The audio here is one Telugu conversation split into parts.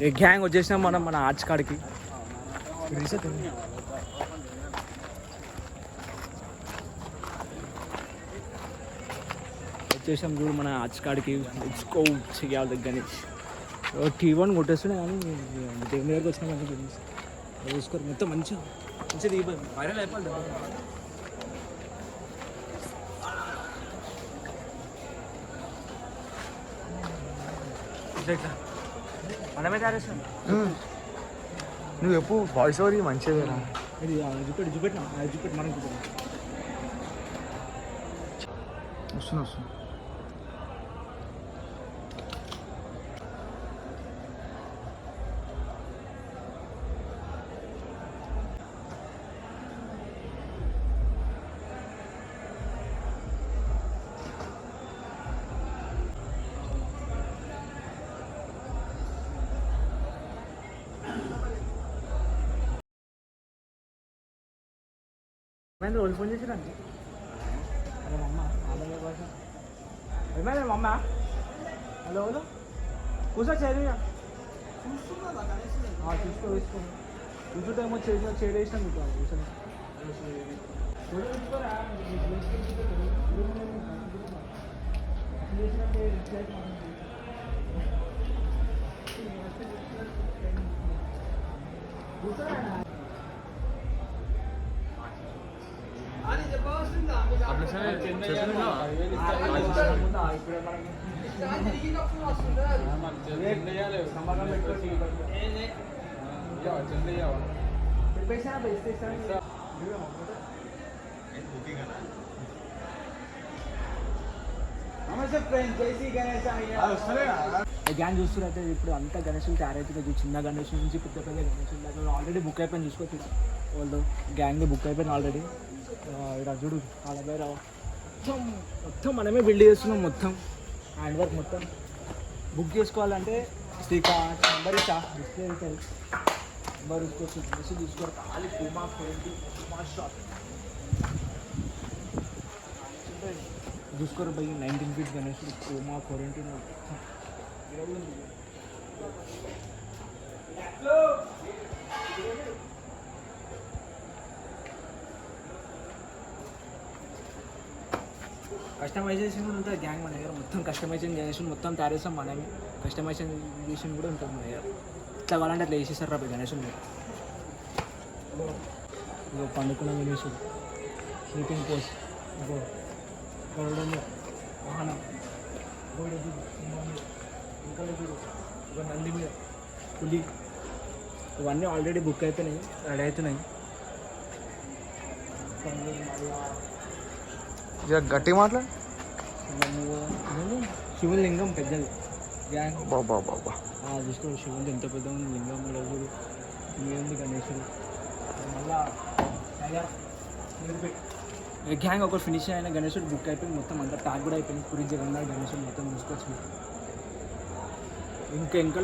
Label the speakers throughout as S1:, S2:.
S1: ఏ గ్యాంగ్ వచ్చేసినాం మనం మన ఆర్ట్స్ కాడికి. వచ్చేసాం చూడు మన ఆర్ట్స్ కాడికి. ఇచ్చుకో చెయ్యాలి దగ్గర నుంచి T1 కొట్టేస్తుండే కానీ దేవుని దగ్గరకు వచ్చినా మంచిగా చూసుకోరు మొత్తం మంచిగా మంచిగా వైరల్ అయిపోయింది. మనమే తయారేసాం.
S2: నువ్వు ఎప్పుడు వాయిస్ ఓవర్ మంచిగా
S1: ఇది చూపెట్టినా చూపెట్టి మనం చూపెట్టినా
S2: వస్తున్నా.
S1: వాళ్ళు ఫోన్ చేసిరండి. అరే మమ్మ ఆలయ భాష ఏమైనా మమ్మ. హలో హలో కూర్చో చేరిగా తీసుకో కూర్చుంటేమో చేరేసినాం మీకు కూర్చొని గ్యాంగ్ చూస్తున్నట్టే ఇప్పుడు అంతా గణేషులు తయారైతే చిన్న గణేషుల నుంచి పెద్ద పెద్ద గణేషుల దాకా ఆల్రెడీ బుక్ అయిపోయింది. చూసుకోవచ్చు వాళ్ళు గ్యాంగ్ బుక్ అయిపోయింది ఆల్రెడీ. ఇక్కడ చూడు కాలభైరవ మొత్తం మనమే బిల్డ్ చేస్తున్నాం. మొత్తం హ్యాండ్ వర్క్ మొత్తం బుక్ చేసుకోవాలంటే శ్రీకాంత్ నెంబర్ ఇచ్చా డిస్ప్లే అవుతుంది. నెంబర్ చూసుకోవచ్చు. మెసేజ్ చూసుకోవాలి. ఖాళీ పూమా 20 పూమా షాప్ చూసుకోరు by 19 feet Ganesh Puma 40 customization కూడా ఉంటుంది గ్యాంగ్ మన దగ్గర. మొత్తం కస్టమైజేషన్ మొత్తం తయారు చేస్తాం మనమే. కస్టమైజేషన్ కూడా ఉంటుంది మన దగ్గర. ఇట్లా కావాలంటే అట్లా వేసేస్తారు రా గణేశుని మీరు. ఇగో పండుకున్న గణేశుడు స్లీపింగ్ పోస్ట్ ఇంకో వాహనం ఇంకా ఒక నంది మీద పులి ఇవన్నీ ఆల్రెడీ బుక్ అయిపోయినాయి, రెడీ అవుతున్నాయి.
S2: గట్టి మాట్లా
S1: శివలింగం పెద్దది గ్యాంగ్
S2: బాబా
S1: చూసుకో. శివుడు ఎంత పెద్ద ఉంది లింగం. రోజుడు ఏంది గణేశుడు మళ్ళా గ్యాంగ్ ఒక ఫినిష్ అయిన గణేశుడు బుక్ అయిపోయింది. మొత్తం అంతా ట్యాగ్ కూడా అయిపోయింది. పురి జగన్నాథ్ గణేశుడు మొత్తం చూసుకోవచ్చు.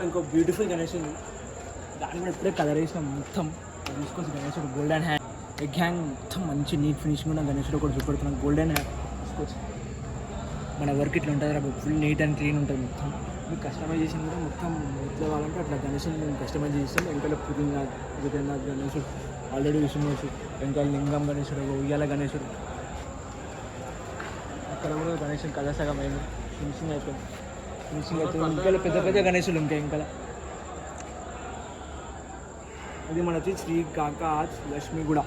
S1: ఇంకో బ్యూటిఫుల్ గణేశుడు దాన్ని కూడా ఇప్పుడే కలర్ వేసినాం మొత్తం చూసుకోవచ్చు. గణేశుడు గోల్డెన్ హ్యాండ్ గ్యాంగ్ మొత్తం మంచి నీట్ ఫినిషింగ్ ఉన్న గణేశుడు కూడా చూపెడుతున్నాం. గోల్డెన్ హ్యాండ్ చూసుకోవచ్చు. మన వర్క్ ఇట్లా ఉంటుంది, ఫుల్ నీట్ అండ్ క్లీన్ ఉంటుంది మొత్తం. మీకు కస్టమైజేషన్ కూడా మొత్తం ఎట్లా కావాలంటే అట్లా గణేశుడు మేము కస్టమైజ్ చేస్తాం. వెంకల పురినాథ్ జగన్నాథ్ గణేశుడు ఆల్రెడీ విష్ణుమూర్తి, వెంకల లింగం గణేశుడు, ఉయ్యాల గణేశుడు. అక్కడ కూడా గణేశుడు కథ సగం అయింది. ఫినిషింగ్ అయిపోయింది. ఇంకా పెద్ద పెద్ద గణేశులు ఉంటాయి. ఇంకా ఇది మన వచ్చి శ్రీ కాకా ఆర్ట్స్ లక్ష్మీగూడ.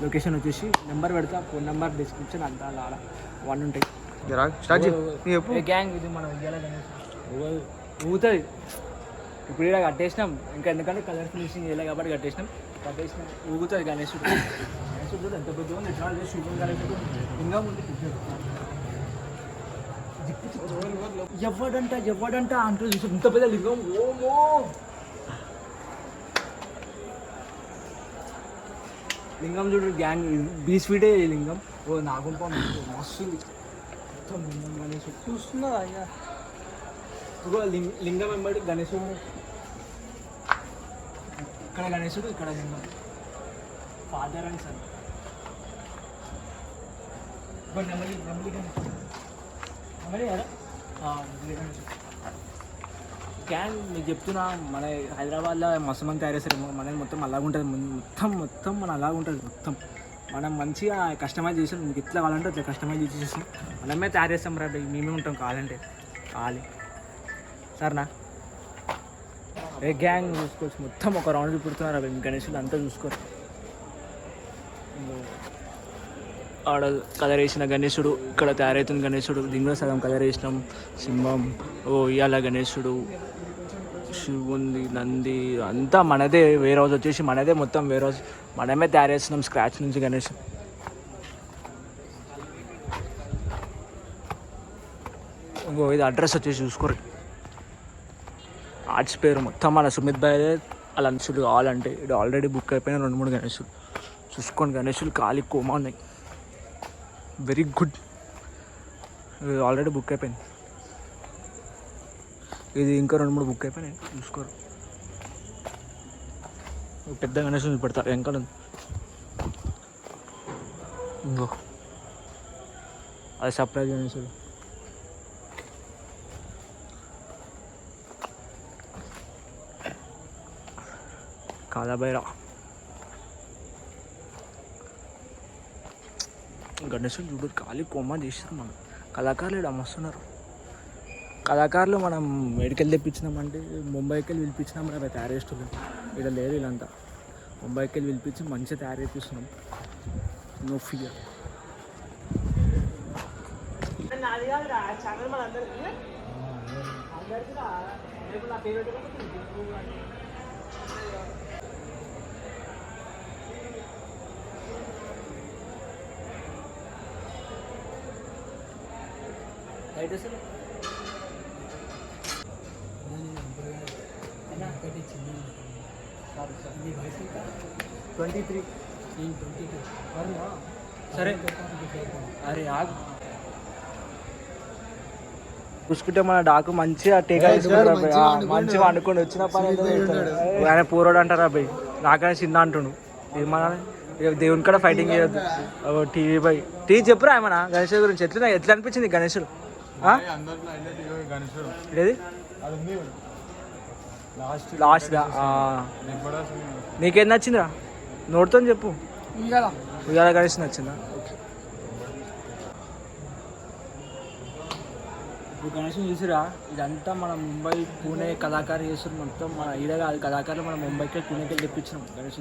S1: లొకేషన్ వచ్చేసి నెంబర్ పెడతా, ఫోన్ నెంబర్ డిస్క్రిప్షన్ అంతా ఆడ 1 ఉంటాయి. గ్యాంగ్ ఇది మన ఉయ్యాల గణేశుడు ఊగుతుంది. ఇప్పుడు ఇలా కట్టేసినాం. ఇంకా ఎందుకంటే కలర్ ఫినిషింగ్ చేయలే కాబట్టి కట్టేసినాం. ఊగుతుంది గణేశుడు. గణేశుడు ఎంత పెద్దగా ఉంది. ఎట్లా శివుడు గణేశుడు ఇంకా ఉంది. ఎవడంట అంటూ చూసి ఇంత పెద్ద లింగం. ఓమో లింగం చూడు గ్యాంగ్ 20 ఫీటే లింగం. ఓ నాగుంప మస్తు మొత్తం లింగం గణేశుడు చూస్తున్నా. అయ్యా ఇగో లింగం వెంబడి గణేశుడు. ఇక్కడ గణేశుడు, ఇక్కడ లింగం. Father and son. నెమ్మది నెమ్మది గణేశుడు నెమ్మది కదా. గ్యాంగ్ మీకు చెప్తున్నా మన హైదరాబాద్లో మస్తు మంది తయారు చేస్తారు మనది మొత్తం అలాగ ఉంటుంది మొత్తం మన అలాగ ఉంటుంది మొత్తం మనం మంచిగా కస్టమైజ్ చేసాం మీకు ఇట్లా కావాలంటే ఇట్లా కస్టమైజ్ చేసేసాం మనమే తయారు చేస్తాం రా భయ్ మేమే ఉంటాం కావాలంటే కావాలి సరేనా ఏ గ్యాంగ్ చూసుకోవచ్చు మొత్తం ఒక రౌండ్ చూపుతున్నారు అవి గణేషులు అంతా చూసుకోరు ఆడ కలర్ వేసిన గణేశుడు ఇక్కడ తయారవుతుంది గణేశుడు దీనిలో సగం కలర్ వేసినాం సింహం ఇయాల గణేశుడు శివుంది నంది అంతా మనదే వేరే హౌస్ వచ్చేసి మనదే మొత్తం వేరే హౌస్ మనమే తయారు చేస్తున్నాం స్క్రాచ్ నుంచి గణేష్ ఇంకో ఇది అడ్రస్ వచ్చేసి చూసుకోరు ఆర్ట్స్ పేరు మొత్తం మన సుమిత్ భాయ్ అలా అంచులు కావాలంటే ఇది ఆల్రెడీ బుక్ అయిపోయిన 2-3 గణేషులు చూసుకోండి గణేషులు ఖాళీ కోమా ఉన్నాయి వెరీ గుడ్ ఆల్రెడీ బుక్ అయిపోయింది ఇది ఇంకా 2-3 బుక్ అయిపోయినాయి చూసుకోరు పెద్ద గణేషులు పెడతారు వెంకట ఇంకో అది సర్ప్రైజ్ గణేశుడు కాలాబైరా గణేశుడు చూడు ఖాళీ కొమ్మ చేస్తారు మనం కళాకారులు ఇక్కడ అమ్మస్తున్నారు కళాకారులు మనం ఎడికెళ్ళి తెప్పించినామంటే ముంబైకి వెళ్ళి పిలిపించినాం రా తయారు చేస్తున్నాం ఇక్కడ లేదు వీళ్ళంతా ముంబైకి వెళ్ళి పిలిపించి మంచిగా తయారు చేపిస్తున్నాం నో ఫియర్ లైట్ అసలు 23 సరే అరే ఆగు చూసుకుంటే మన డాకు మంచిగా టీకా మంచిగా అనుకుని వచ్చిన పని ఆయన పూరోడు అంటారా అబ్బాయి నాకైనా చిన్న అంటుండు ఏమన్నా దేవుని కూడా ఫైటింగ్ చేయొద్దు టీవీ బై టీవీ చెప్పురా ఏమన్నా గణేష్ గురించి ఎట్లా అనిపించింది గణేశుడు ఏది లాస్ట్గా నీకేం నచ్చిందిరా నోటితో చెప్పు ఉయ్యాల గణేష్ నచ్చిందా ఓకే ఇప్పుడు గణేష్ చూసిరా ఇదంతా మన ముంబై పూణే కళాకారు చేస్తారు మొత్తం మన ఈడ కాదు కళాకారులు మన ముంబైకి పూణేకి తెప్పించినాం గణేష్